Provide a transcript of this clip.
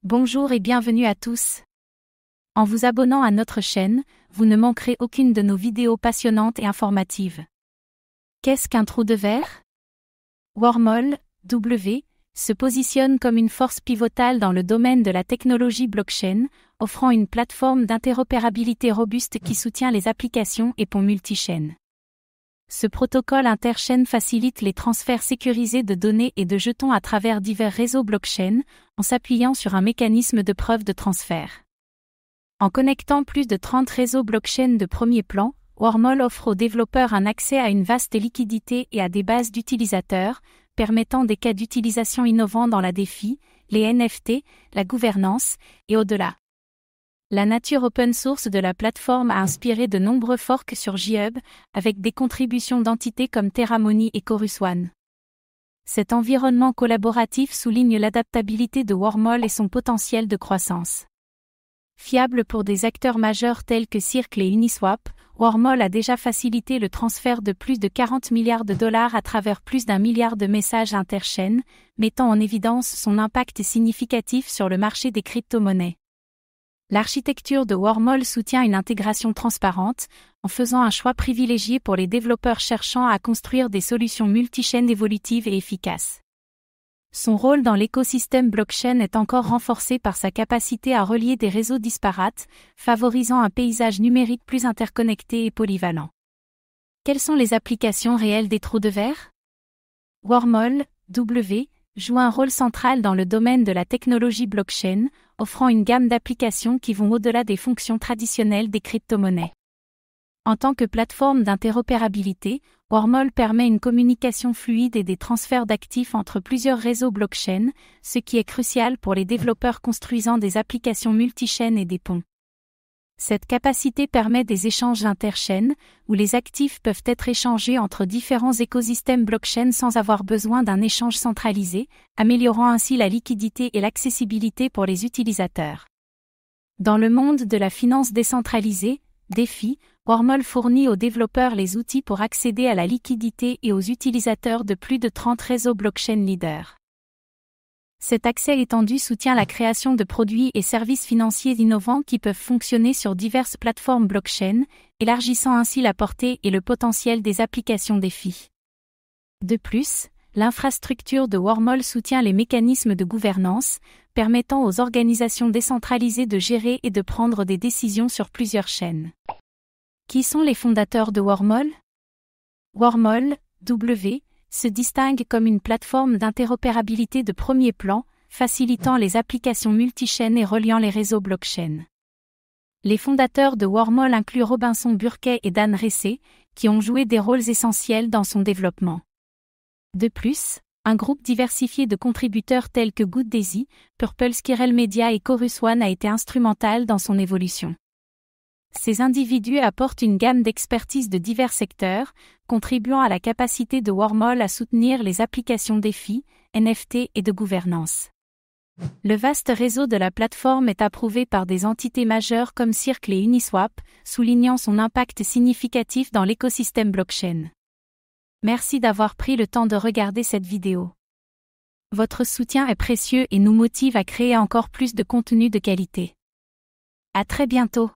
Bonjour et bienvenue à tous. En vous abonnant à notre chaîne, vous ne manquerez aucune de nos vidéos passionnantes et informatives. Qu'est-ce qu'un trou de verre? Wormhole, W, se positionne comme une force pivotale dans le domaine de la technologie blockchain, offrant une plateforme d'interopérabilité robuste qui soutient les applications et ponts multi-chaînes. Ce protocole interchaîne facilite les transferts sécurisés de données et de jetons à travers divers réseaux blockchain, en s'appuyant sur un mécanisme de preuve de transfert. En connectant plus de 30 réseaux blockchain de premier plan, Wormhole offre aux développeurs un accès à une vaste liquidité et à des bases d'utilisateurs, permettant des cas d'utilisation innovants dans la DeFi, les NFT, la gouvernance, et au-delà. La nature open source de la plateforme a inspiré de nombreux forks sur GitHub, avec des contributions d'entités comme Terramony et Chorus One. Cet environnement collaboratif souligne l'adaptabilité de Wormhole et son potentiel de croissance. Fiable pour des acteurs majeurs tels que Circle et Uniswap, Wormhole a déjà facilité le transfert de plus de 40 milliards de dollars à travers plus d'1 milliard de messages interchaînes, mettant en évidence son impact significatif sur le marché des crypto-monnaies. L'architecture de Wormhole soutient une intégration transparente, en faisant un choix privilégié pour les développeurs cherchant à construire des solutions multi-chaînes évolutives et efficaces. Son rôle dans l'écosystème blockchain est encore renforcé par sa capacité à relier des réseaux disparates, favorisant un paysage numérique plus interconnecté et polyvalent. Quelles sont les applications réelles des trous de verre? Wormhole, W, joue un rôle central dans le domaine de la technologie blockchain, offrant une gamme d'applications qui vont au-delà des fonctions traditionnelles des crypto-monnaies. En tant que plateforme d'interopérabilité, Wormhole permet une communication fluide et des transferts d'actifs entre plusieurs réseaux blockchain, ce qui est crucial pour les développeurs construisant des applications multi-chaînes et des ponts. Cette capacité permet des échanges interchaînes, où les actifs peuvent être échangés entre différents écosystèmes blockchain sans avoir besoin d'un échange centralisé, améliorant ainsi la liquidité et l'accessibilité pour les utilisateurs. Dans le monde de la finance décentralisée, DeFi, Wormhole fournit aux développeurs les outils pour accéder à la liquidité et aux utilisateurs de plus de 30 réseaux blockchain leaders. Cet accès étendu soutient la création de produits et services financiers innovants qui peuvent fonctionner sur diverses plateformes blockchain, élargissant ainsi la portée et le potentiel des applications DeFi. De plus, l'infrastructure de Wormhole soutient les mécanismes de gouvernance, permettant aux organisations décentralisées de gérer et de prendre des décisions sur plusieurs chaînes. Qui sont les fondateurs de Wormhole? Wormhole, W, se distingue comme une plateforme d'interopérabilité de premier plan, facilitant les applications multi-chaînes et reliant les réseaux blockchain. Les fondateurs de Wormhole incluent Robinson Burkey et Dan Ressé, qui ont joué des rôles essentiels dans son développement. De plus, un groupe diversifié de contributeurs tels que Good Daisy, Purple Squirrel Media et Chorus One a été instrumental dans son évolution. Ces individus apportent une gamme d'expertise de divers secteurs, contribuant à la capacité de Wormhole à soutenir les applications DeFi, NFT et de gouvernance. Le vaste réseau de la plateforme est approuvé par des entités majeures comme Circle et Uniswap, soulignant son impact significatif dans l'écosystème blockchain. Merci d'avoir pris le temps de regarder cette vidéo. Votre soutien est précieux et nous motive à créer encore plus de contenu de qualité. À très bientôt.